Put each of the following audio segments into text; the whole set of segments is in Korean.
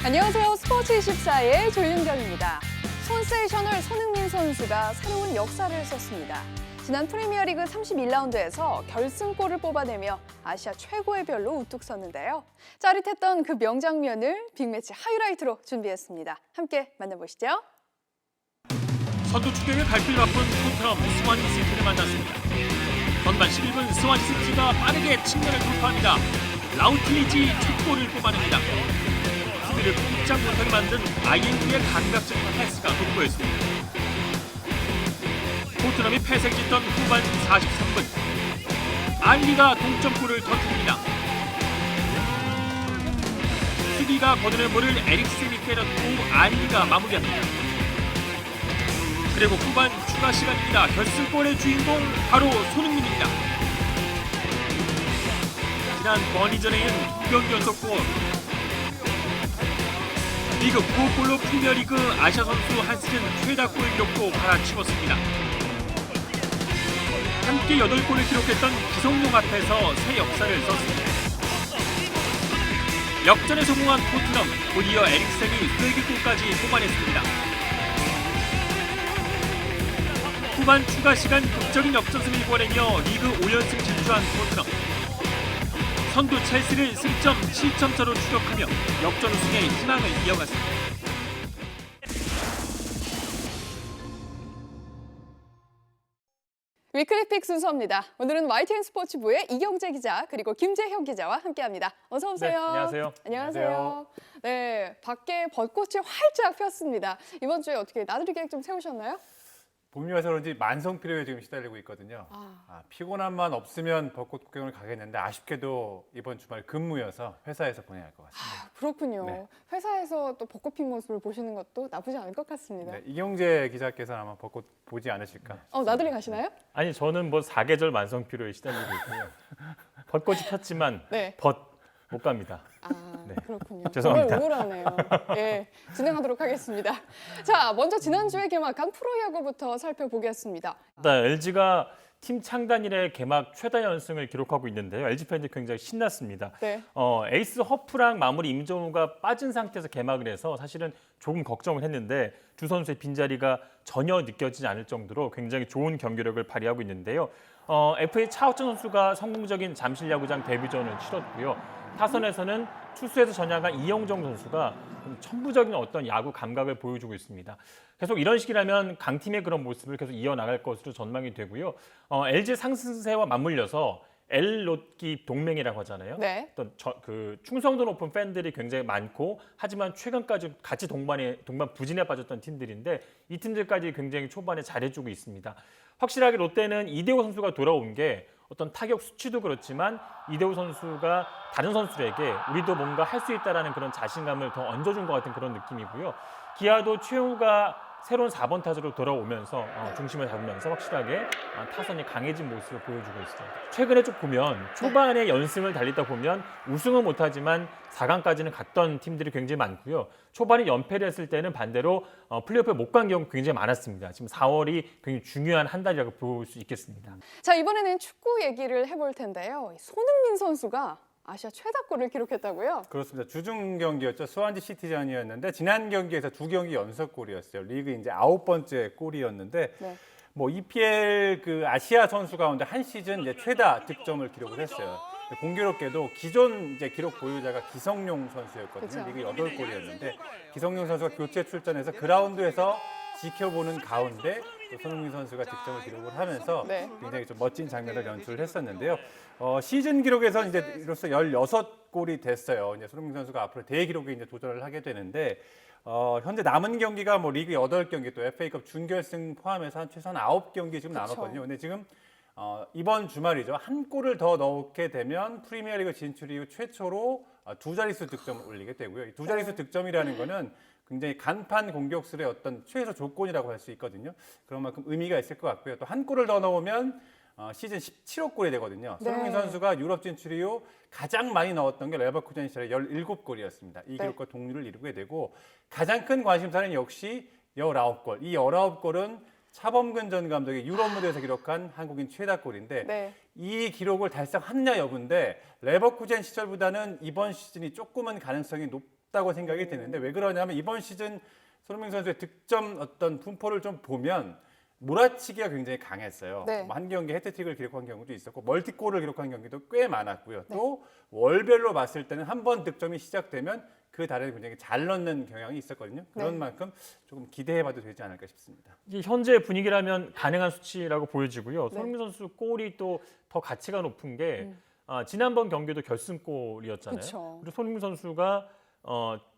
안녕하세요. 스포츠24의 조윤경입니다. 센세이셔널 손흥민 선수가 새로운 역사를 썼습니다. 지난 프리미어리그 31라운드에서 결승골을 뽑아내며 아시아 최고의 별로 우뚝 섰는데요. 짜릿했던 그 명장면을 빅매치 하이라이트로 준비했습니다. 함께 만나보시죠. 선두 추격에 갈 길을 바쁜 토트넘 스완지 시티를 만났습니다. 전반 11분 스완지 시티가 빠르게 측면을 돌파합니다. 라우틀리지 첫 골을 뽑아냅니다. 수비를 꼼짝 못하게 만든 IND의 감각적인 패스가 돋보였습니다. 토트넘이 패색이 짙던 후반 43분 알리가 동점골을 터뜨립니다. 수비가 거두는 볼을 에릭센이 때렸고 알리가 마무리합니다. 그리고 후반 추가 시간입니다. 결승골의 주인공 바로 손흥민입니다. 지난 버니전에는 2경기 연속골, 리그 9골로 프리미어리그 아시아 선수 한 시즌 최다 골 기록도 갈아치웠습니다. 함께 8골을 기록했던 기성용 앞에서 새 역사를 썼습니다. 역전에 성공한 토트넘, 곧이어 에릭센이 쐐기골까지 뽑아냈습니다. 후반 추가 시간 극적인 역전승을 이뤄내며 리그 5연승 진출한 토트넘. 선두 첼시를 승점 7점 차로 추격하며 역전 우승의 희망을 이어갔습니다. 위클리픽 순서입니다. 오늘은 YTN 스포츠부의 이경재 기자 그리고 김재형 기자와 함께합니다. 어서 오세요. 네, 안녕하세요. 안녕하세요. 네, 밖에 벚꽃이 활짝 폈습니다. 이번 주에 어떻게 나들이 계획 좀 세우셨나요? 봄이어서 그런지 만성 피로에 지금 시달리고 있거든요. 피곤함만 없으면 벚꽃 구경을 가겠는데 아쉽게도 이번 주말 근무여서 회사에서 보내야 할 것 같습니다. 그렇군요. 네. 회사에서 또 벚꽃 핀 모습을 보시는 것도 나쁘지 않을 것 같습니다. 네, 이경재 기자께서는 아마 벚꽃 보지 않으실까? 나들이 가시나요? 아니 저는 뭐 사계절 만성 피로에 시달리고 있고요. 벚꽃이 폈지만 네. 못 갑니다. 네. 그렇군요. 죄송합니다. 정말 우울하네요. 예, 진행하도록 하겠습니다. 자, 먼저 지난주에 개막한 프로야구부터 살펴보겠습니다. LG가 팀 창단 이래 개막 최다 연승을 기록하고 있는데요. LG 팬들 굉장히 신났습니다. 네. 에이스 허프랑 마무리 임정우가 빠진 상태에서 개막을 해서 사실은 조금 걱정을 했는데 두 선수의 빈자리가 전혀 느껴지지 않을 정도로 굉장히 좋은 경기력을 발휘하고 있는데요. FA 차우천 선수가 성공적인 잠실야구장 데뷔전을 치렀고요. 타선에서는 투수에서 전향한 이영정 선수가 천부적인 어떤 야구 감각을 보여주고 있습니다. 계속 이런 식이라면 강팀의 그런 모습을 계속 이어나갈 것으로 전망이 되고요. LG 상승세와 맞물려서 L롯기 동맹이라고 하잖아요. 네. 어떤 충성도 높은 팬들이 굉장히 많고 하지만 최근까지 같이 동반 부진에 빠졌던 팀들인데 이 팀들까지 굉장히 초반에 잘해주고 있습니다. 확실하게 롯데는 이대호 선수가 돌아온 게 어떤 타격 수치도 그렇지만 이대호 선수가 다른 선수들에게 우리도 뭔가 할 수 있다라는 그런 자신감을 더 얹어준 것 같은 그런 느낌이고요. 기아도 최용우가 새로운 4번 타자로 돌아오면서 중심을 잡으면서 확실하게 타선이 강해진 모습을 보여주고 있습니다. 최근에 쭉 보면 초반에 연승을 달리다 보면 우승은 못하지만 4강까지는 갔던 팀들이 굉장히 많고요. 초반에 연패를 했을 때는 반대로 플레이오프에 못 간 경우 굉장히 많았습니다. 지금 4월이 굉장히 중요한 한 달이라고 볼 수 있겠습니다. 자, 이번에는 축구 얘기를 해볼 텐데요. 손흥민 선수가 아시아 최다골을 기록했다고요? 그렇습니다. 주중 경기였죠. 스완지 시티전이었는데 지난 경기에서 2경기 연속골이었어요. 리그 이제 9번째 골이었는데 네. 뭐 EPL 그 아시아 선수 가운데 한 시즌 이제 최다 득점을 기록을 했어요. 공교롭게도 기존 이제 기록 보유자가 기성용 선수였거든요. 그쵸. 리그 8골이었는데 기성용 선수가 교체 출전해서 그라운드에서 지켜보는 가운데 또 손흥민 선수가 득점을 기록을 하면서 네. 굉장히 좀 멋진 장면을 연출을 했었는데요. 시즌 기록에서 이제 이로써 16골이 됐어요. 이제 손흥민 선수가 앞으로 대기록에 이제 도전을 하게 되는데 현재 남은 경기가 뭐 리그 8경기 또 FA컵 준결승 포함해서 한 최소한 9경기 지금 남았거든요. 근데 지금 이번 주말이죠. 한 골을 더 넣게 되면 프리미어리그 진출 이후 최초로 두 자릿수 득점을 올리게 되고요. 이 두 자릿수 득점이라는 거는 굉장히 간판 공격수의 어떤 최소 조건이라고 할 수 있거든요. 그런 만큼 의미가 있을 것 같고요. 또 한 골을 더 넣으면 시즌 17호 골이 되거든요. 네. 손흥민 선수가 유럽 진출 이후 가장 많이 넣었던 게 레버쿠젠 시절에 17골이었습니다. 이 기록과 동률을 이루게 되고 가장 큰 관심사는 역시 19골. 이 19골은 차범근 전 감독이 유럽 무대에서 기록한 한국인 최다골인데 네. 이 기록을 달성하느냐 여부인데 레버쿠젠 시절보다는 이번 시즌이 조금은 가능성이 없다고 생각이 드는데 왜 그러냐면 이번 시즌 손흥민 선수의 득점 어떤 분포를 좀 보면 몰아치기가 굉장히 강했어요. 네. 한 경기 해트트릭을 기록한 경우도 있었고 멀티골을 기록한 경기도 꽤 많았고요. 또 월별로 봤을 때는 한 번 득점이 시작되면 그 달에 굉장히 잘 넣는 경향이 있었거든요. 그런 네. 만큼 조금 기대해봐도 되지 않을까 싶습니다. 이게 현재 분위기라면 가능한 수치라고 보여지고요. 네. 손흥민 선수 골이 또 더 가치가 높은 게 지난번 경기도 결승골이었잖아요. 그쵸. 그리고 손흥민 선수가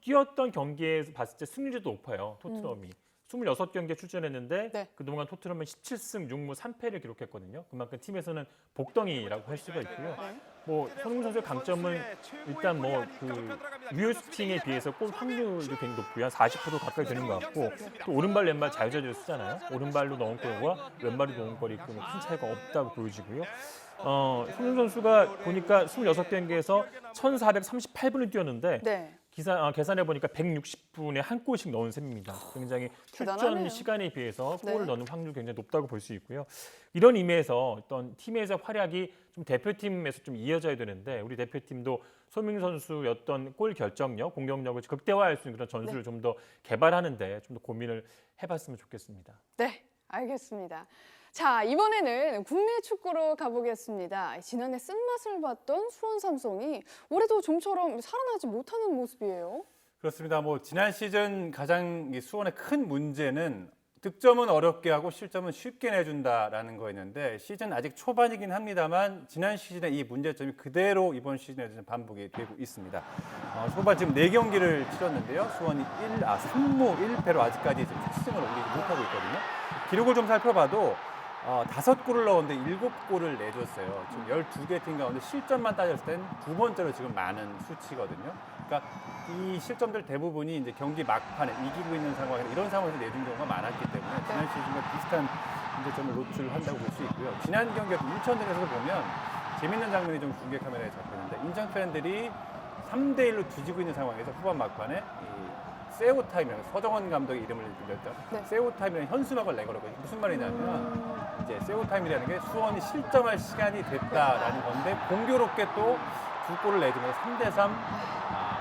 뛰었던 경기에서 봤을 때 승리율도 높아요. 토트넘이. 26경기에 출전했는데 네. 그동안 토트넘은 17승 6무 3패를 기록했거든요. 그만큼 팀에서는 복덩이라고 할 수가 있고요. 네. 뭐 손흥민 선수의 강점은 일단 뭐 그 유효슈팅에 비해서 골 확률이 굉장히 높고요. 한 40% 가까이 되는 것 같고 또 오른발 왼발 자유자재로 쓰잖아요. 오른발로 넣은 골과 왼발로 넣은 골이 큰 차이가 없다고 보여지고요. 손흥민 선수가 보니까 26경기에서 1,438분을 뛰었는데 네. 계산해 보니까 160분에 한 골씩 넣은 셈입니다. 굉장히 출전 대단하네요. 시간에 비해서 골을 네. 넣는 확률이 굉장히 높다고 볼 수 있고요. 이런 의미에서 어떤 팀에서 활약이 좀 대표팀에서 좀 이어져야 되는데 우리 대표팀도 손흥민 선수의 어떤 골 결정력, 공격력을 극대화할 수 있는 그런 전술을 좀 더 개발하는데 좀 더 고민을 해봤으면 좋겠습니다. 네, 알겠습니다. 자, 이번에는 국내 축구로 가보겠습니다. 지난해 쓴맛을 봤던 수원 삼성이 올해도 좀처럼 살아나지 못하는 모습이에요. 그렇습니다. 뭐 지난 시즌 가장 이 수원의 큰 문제는 득점은 어렵게 하고 실점은 쉽게 내준다라는 거였는데 시즌 아직 초반이긴 합니다만 지난 시즌의 이 문제점이 그대로 이번 시즌에도 반복이 되고 있습니다. 초반 지금 4경기를 치렀는데요. 수원이 3무 1패로 아직까지 특승을 올리지 못하고 있거든요. 기록을 좀 살펴봐도 5골을 넣었는데 7골을 내줬어요. 지금 12개 팀 가운데 실점만 따졌을 땐 두 번째로 지금 많은 수치거든요. 그러니까 이 실점들 대부분이 이제 경기 막판에 이기고 있는 상황에서 이런 상황에서 내준 경우가 많았기 때문에 지난 시즌과 비슷한 문제점을 노출한다고 볼 수 있고요. 지난 경기 인천전에서 보면 재밌는 장면이 좀 중계 카메라에 잡혔는데 인천 팬들이 3대1로 뒤지고 있는 상황에서 후반 막판에 세오타임이라는 서정원 감독의 이름을 빌렸던 네. 세오타임이라는 현수막을 내걸었거든요. 무슨 말이냐면 이제 세오타임이라는 게 수원이 실점할 시간이 됐다라는 건데 공교롭게 또 2골을 내주면서 3대3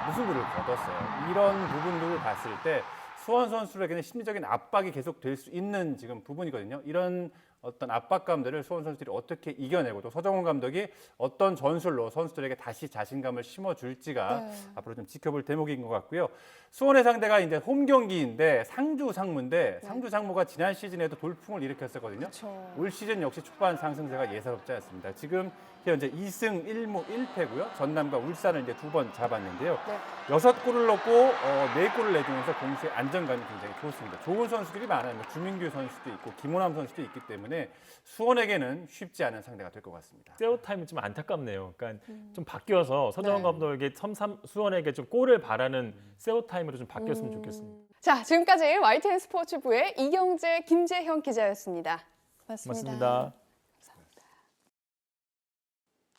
무승부를 거뒀어요. 이런 부분들을 봤을 때 수원 선수들에게는 심리적인 압박이 계속 될 수 있는 지금 부분이거든요. 이런 어떤 압박감들을 수원 선수들이 어떻게 이겨내고 또 서정훈 감독이 어떤 전술로 선수들에게 다시 자신감을 심어줄지가 네. 앞으로 좀 지켜볼 대목인 것 같고요. 수원의 상대가 이제 홈 경기인데 상주 상무인데 상주 상무가 지난 시즌에도 돌풍을 일으켰었거든요. 그렇죠. 올 시즌 역시 초반 상승세가 예사롭지 않습니다. 지금 현재 2승 1무 1패고요. 전남과 울산을 이제 2번 잡았는데요. 네. 6골을 넣고 4골을 내주면서 공수의 안정감이 굉장히 좋습니다. 좋은 선수들이 많아요. 주민규 선수도 있고 김호남 선수도 있기 때문에 수원에게는 쉽지 않은 상대가 될 것 같습니다. 세오타임이 좀 안타깝네요. 그러니까 좀 바뀌어서 서정원 네. 감독에게 수원에게 좀 골을 바라는 세오타임으로 좀 바뀌었으면 좋겠습니다. 자, 지금까지 YTN 스포츠부의 이경재, 김재형 기자였습니다. 고맙습니다.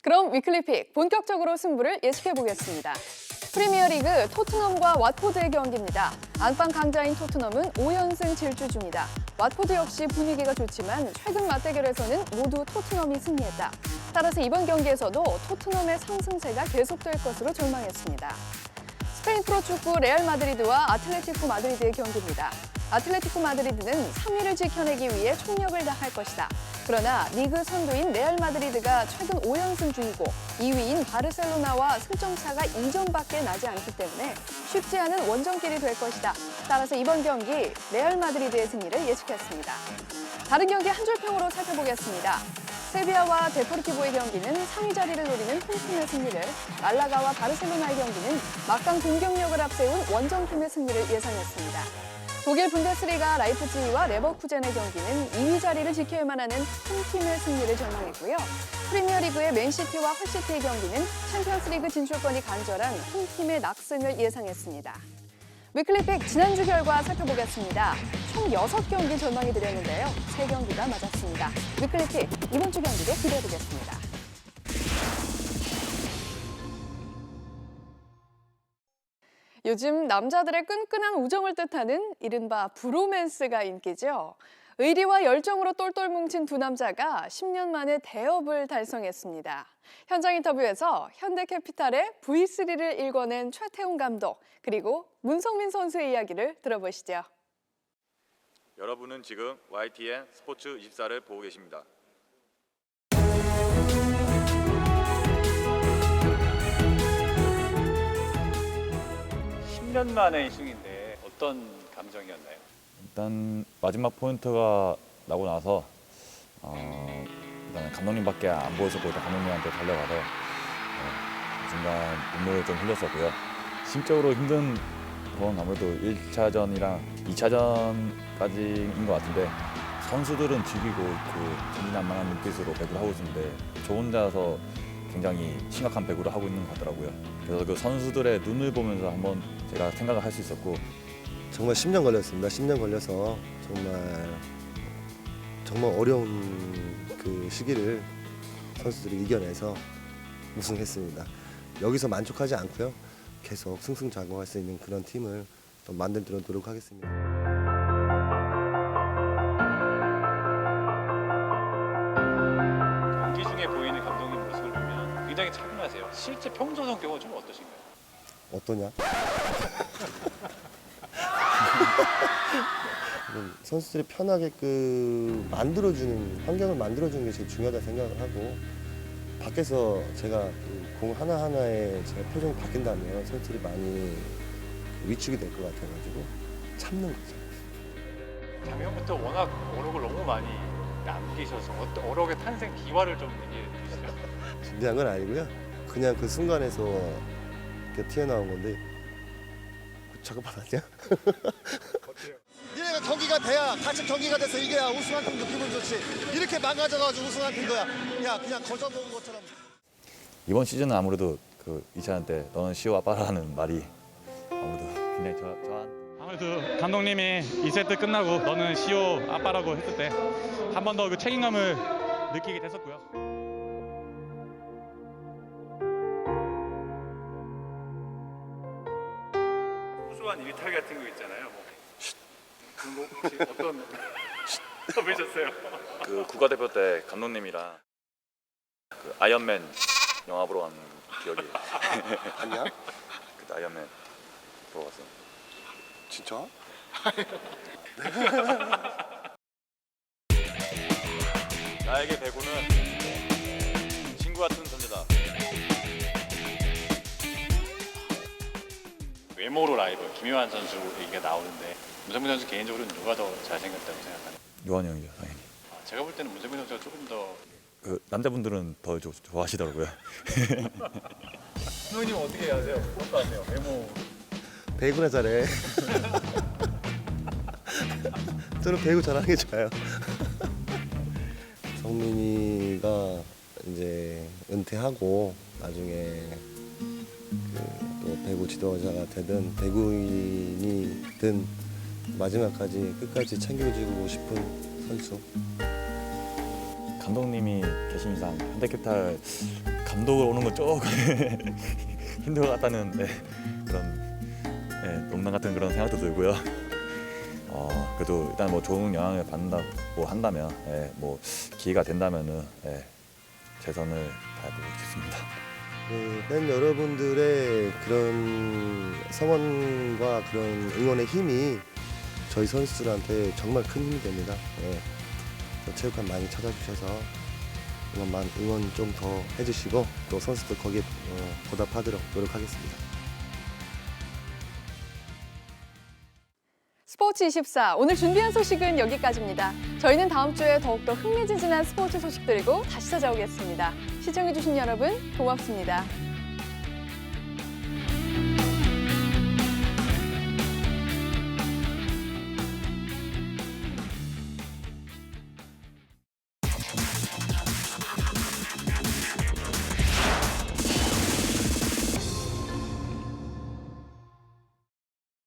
그럼 위클리픽 본격적으로 승부를 예측해 보겠습니다. 프리미어리그 토트넘과 왓포드의 경기입니다. 안방 강자인 토트넘은 5연승 질주 중이다. 왓포드 역시 분위기가 좋지만 최근 맞대결에서는 모두 토트넘이 승리했다. 따라서 이번 경기에서도 토트넘의 상승세가 계속될 것으로 전망했습니다. 스페인 프로축구 레알 마드리드와 아틀레티코 마드리드의 경기입니다. 아틀레티코 마드리드는 3위를 지켜내기 위해 총력을 다할 것이다. 그러나 리그 선두인 레알 마드리드가 최근 5연승 중이고 2위인 바르셀로나와 승점차가 2점밖에 나지 않기 때문에 쉽지 않은 원정길이 될 것이다. 따라서 이번 경기 레알 마드리드의 승리를 예측했습니다. 다른 경기 한 줄 평으로 살펴보겠습니다. 세비야와 데포르티보의 경기는 상위 자리를 노리는 홈팀의 승리를, 말라가와 바르셀로나의 경기는 막강 공격력을 앞세운 원정팀의 승리를 예상했습니다. 독일 분데스리가 라이프치히와 레버쿠젠의 경기는 2위 자리를 지켜야만 하는 홈팀의 승리를 전망했고요. 프리미어리그의 맨시티와 헐시티의 경기는 챔피언스리그 진출권이 간절한 홈팀의 낙승을 예상했습니다. 위클리픽 지난주 결과 살펴보겠습니다. 총 6경기 전망이 드렸는데요. 3경기가 맞았습니다. 위클리픽 이번 주 경기를 기대해보겠습니다. 요즘 남자들의 끈끈한 우정을 뜻하는 이른바 브로맨스가 인기죠. 의리와 열정으로 똘똘 뭉친 두 남자가 10년 만에 대업을 달성했습니다. 현장 인터뷰에서 현대캐피탈의 V3를 일궈낸 최태웅 감독, 그리고 문성민 선수의 이야기를 들어보시죠. 여러분은 지금 YTN 스포츠 24를 보고 계십니다. 십 년 만의 승인데 어떤 감정이었나요? 일단 마지막 포인트가 나고 나서 일단 감독님밖에 안 보였었고 일단 감독님한테 달려가서 중간 눈물을 좀 흘렸었고요. 심적으로 힘든 건 아무래도 1차전이랑 2차전까지인 것 같은데 선수들은 즐기고 있고 천진난만한 눈빛으로 배구를 하고 있는데 저 혼자서 굉장히 심각한 배구를 하고 있는 것 같더라고요. 그래서 그 선수들의 눈을 보면서 한번 제가 생각을 할 수 있었고 정말 10년 걸렸습니다. 10년 걸려서 정말 어려운 그 시기를 선수들이 이겨내서 우승했습니다. 여기서 만족하지 않고요. 계속 승승장구할 수 있는 그런 팀을 또 만들도록 노력하겠습니다. 경기 중에 보이는 감독님 모습을 보면 굉장히 차분하세요. 실제 평소 성격은 좀 어떠신가요? 어떠냐? 선수들이 편하게끔 만들어주는 환경을 만들어주는 게 제일 중요하다 생각을 하고 밖에서 제가 그 공 하나하나에 제가 표정이 바뀐다면 선수들이 많이 위축이 될 것 같아가지고 참는 거죠. 작년부터 워낙 어록을 너무 많이 남기셔서 어록의 탄생 기화를 좀 얘기해 주시죠. 준비한 건 아니고요. 그냥 그 순간에서 이렇게 튀어나온 건데 작업받았냐? 니네가 경기가 돼야 같이 경기가 돼서 이겨야 우승한 팀도 기분 좋지. 이렇게 망가져가지고 우승한 팀 거야. 야 그냥 거저 먹은 것처럼. 이번 시즌은 아무래도 그 2차전 때 너는 시호 아빠라는 말이 아무래도 굉장히 저한 아무래도 감독님이 2세트 끝나고 너는 시호 아빠라고 했을 때 한 번 더 그 책임감을 느끼게 됐었고요. 소소한 일탈 같은 거 있잖아요. 그런 거 혹시 어떤 해보셨어요? 그 국가대표 때 감독님이랑 그 아이언맨 영화 보러 간 기억이 아니야? 그때 아이언맨 보러 갔어요. 진짜? 나에게 배구는 친구 같은 존재다. 외모로 라이벌 김효환 선수 얘기가 나오는데 문성민 선수 개인적으로는 누가 더 잘생겼다고 생각하나요? 요한이 형이죠 당연히. 제가 볼 때는 문성민 선수가 조금 더. 그 남자분들은 더 좋아하시더라고요. 선생님 어떻게 하세요? 어떠하세요? 외모. 배구나 잘해. 저는 배구 잘하는 게 좋아요. 성민이가 이제 은퇴하고 나중에 또 배구 지도자가 되든 배구인이든 마지막까지 끝까지 챙겨주고 싶은 선수. 감독님이 계신 이상 현대캐피탈 감독을 오는 건 조금 힘들 것 같다는 그런 농담 같은 그런 생각도 들고요. 그래도 일단 뭐 좋은 영향을 받는다고 한다면 뭐 기회가 된다면은 최선을 다해보고 싶습니다. 팬 여러분들의 그런 성원과 그런 응원의 힘이 저희 선수들한테 정말 큰 힘이 됩니다. 체육관 많이 찾아주셔서 응원 좀 더 해주시고 또 선수들 거기에 보답하도록 노력하겠습니다. 스포츠24 오늘 준비한 소식은 여기까지입니다. 저희는 다음 주에 더욱더 흥미진진한 스포츠 소식 들고 다시 찾아오겠습니다. 시청해주신 여러분 고맙습니다.